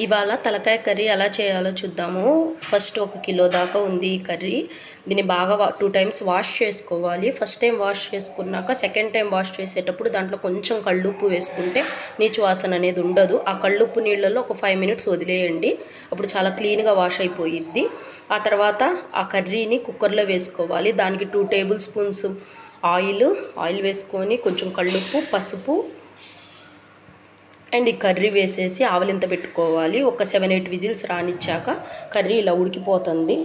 ఇవాళ తలకాయ కర్రీ ఎలా చేయాలో చూద్దాము. ఫస్ట్ 1 కిలో దాకా ఉంది ఈ కర్రీ. దీన్ని బాగా 2 టైమ్స్ వాష్ చేసుకోవాలి. ఫస్ట్ టైం వాష్ చేసుకున్నాక సెకండ్ టైం వాష్ చేసేటప్పుడు దాంట్లో కొంచెం కళ్ళుప్పు వేసుకుంటే నీచు వాసన అనేది ఉండదు. ఆ కళ్ళుప్పు నీళ్ళల్లో ఒక 5 మినిట్స్ వదిలేయండి. అప్పుడు చాలా క్లీన్గా వాష్ అయిపోయిద్ది. ఆ తర్వాత ఆ కర్రీని కుక్కర్లో వేసుకోవాలి. దానికి 2 టేబుల్ స్పూన్స్ ఆయిల్ వేసుకొని కొంచెం కళ్ళుప్పు, పసుపు అండ్ ఈ కర్రీ వేసేసి ఆవలింత పెట్టుకోవాలి. ఒక 7-8 విజిల్స్ రానిచ్చాక కర్రీ ఇలా ఉడికిపోతుంది.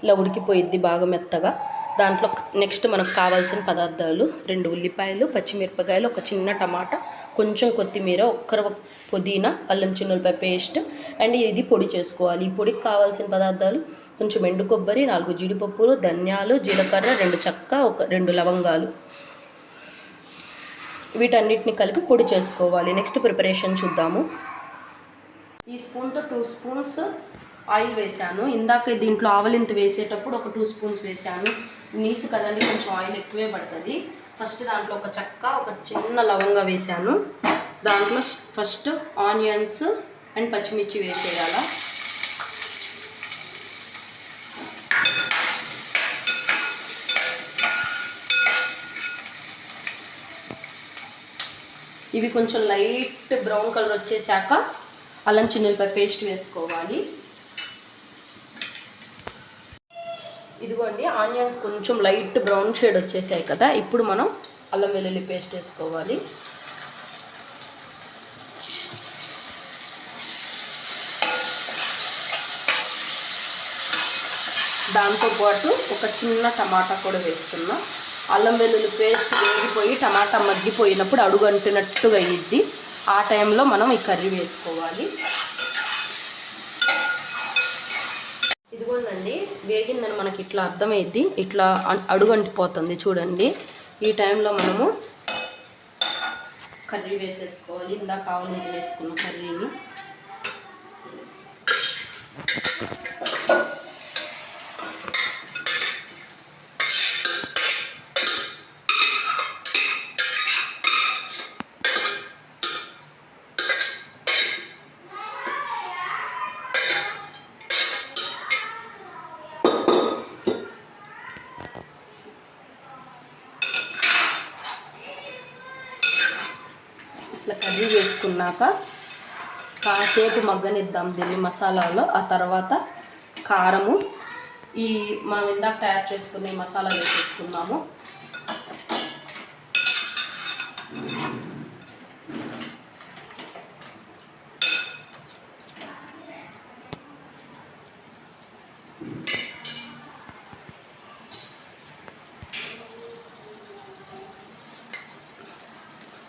ఇలా ఉడికిపోయిద్ది బాగా మెత్తగా. దాంట్లో నెక్స్ట్ మనకు కావాల్సిన పదార్థాలు 2 ఉల్లిపాయలు, పచ్చిమిరపకాయలు, ఒక చిన్న టమాటా, కొంచెం కొత్తిమీర, పుదీనా, అల్లం చిన్నులపాయ పేస్ట్ అండ్ ఇది పొడి చేసుకోవాలి. ఈ పొడికి కావాల్సిన పదార్థాలు కొంచెం ఎండు కొబ్బరి, 4 జీడిపప్పులు, ధనియాలు, జీలకర్ర, 2 చెక్క, 2 లవంగాలు. వీటన్నిటిని కలిపి పొడి చేసుకోవాలి. నెక్స్ట్ ప్రిపరేషన్ చూద్దాము. ఈ స్పూన్తో 2 స్పూన్స్ ఆయిల్ వేసాను. ఇందాక దీంట్లో ఆవలింత వేసేటప్పుడు ఒక 2 స్పూన్స్ వేసాను. నీసు కదండి, కొంచెం ఆయిల్ ఎక్కువే పడుతుంది. ఫస్ట్ దాంట్లో ఒక చెక్క, ఒక చిన్న లవంగా వేసాను. దాంట్లో ఫస్ట్ ఆనియన్స్ అండ్ పచ్చిమిర్చి వేసేయాలి. ఇవి కొంచెం లైట్ బ్రౌన్ కలర్ వచ్చేసాక అల్లం చిన్నులపాయ పేస్ట్ వేసుకోవాలి. ఇదిగోండి ఆనియన్స్ కొంచెం లైట్ బ్రౌన్ షేడ్ వచ్చేసాయి కదా. ఇప్పుడు మనం అల్లం వెల్లుల్లి పేస్ట్ వేసుకోవాలి. దాంతోపాటు ఒక చిన్న టమాటా కూడా వేస్తున్నా. అల్లం వెల్లుల్లి పేస్ట్ వేగిపోయి టమాటా మగ్గిపోయినప్పుడు అడుగు అంటున్నట్టుగా అయ్యిద్ది. ఆ టైంలో మనం ఈ కర్రీ వేసుకోవాలి. ఇదిగోనండి వేగిందని మనకి ఇట్లా అర్థమైద్ది. ఇట్లా అడుగు అంటిపోతుంది చూడండి. ఈ టైంలో మనము కర్రీ వేసేసుకోవాలి. ఇందాక కావాలంటే వేసుకున్న కర్రీని ఇట్లా కర్రీ వేసుకున్నాక కాసేపు మగ్గనిద్దాం దీన్ని మసాలాలో. ఆ తర్వాత కారము, ఈ మనం ఇందాక తయారు చేసుకునే మసాలా వేసేసుకున్నాము.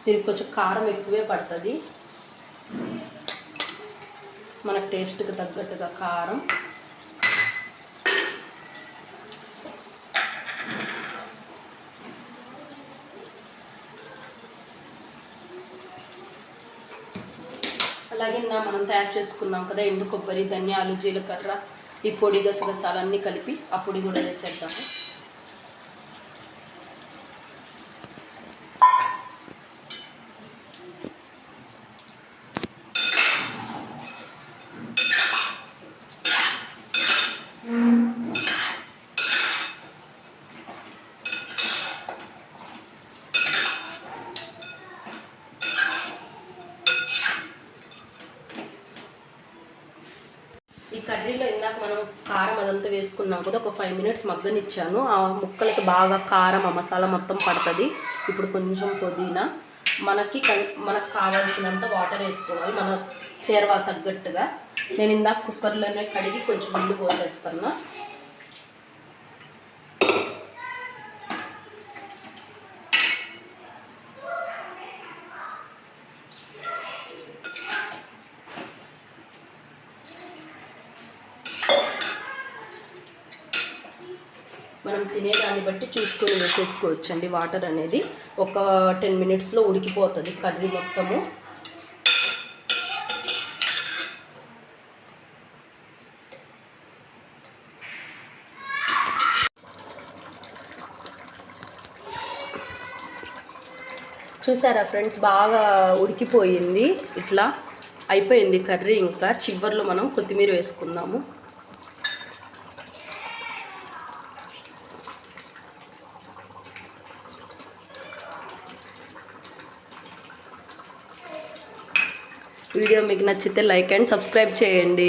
దీనికి కొంచెం కారం ఎక్కువే పడుతుంది. మన టేస్ట్కి తగ్గట్టుగా కారం, అలాగే మనం తయారు చేసుకున్నాం కదా ఎండు కొబ్బరి, ధనియాలు, జీలకర్ర, ఈ పొడి గసగసాలన్నీ కలిపి ఆ పొడి కూడా వేసేద్దాము. ఈ కర్రీలో ఇందాక మనం కారం అదంతా వేసుకున్నాం కదా, ఒక 5 మినిట్స్ మగ్గనిచ్చాను. ఆ ముక్కలకి బాగా కారం ఆ మసాలా మొత్తం పడుతుంది. ఇప్పుడు కొంచెం పుదీనా, మనకు కావాల్సినంత వాటర్ వేసుకోవాలి, మన సేర్వా తగ్గట్టుగా. నేను ఇందాక కుక్కర్లోనే కడిగి కొంచెం నీళ్ళు పోసేస్తున్నా. మనం తినేదాన్ని బట్టి చూసుకొని వేసేసుకోవచ్చండి. వాటర్ అనేది ఒక 10 మినిట్స్లో ఉడికిపోతుంది కర్రీ మొత్తము. చూసారా ఫ్రెండ్స్, బాగా ఉడికిపోయింది. ఇట్లా అయిపోయింది కర్రీ. ఇంకా చివర్లో మనం కొత్తిమీర వేసుకుందాము. వీడియో మీకు నచ్చితే లైక్ అండ్ సబ్స్క్రైబ్ చేయండి.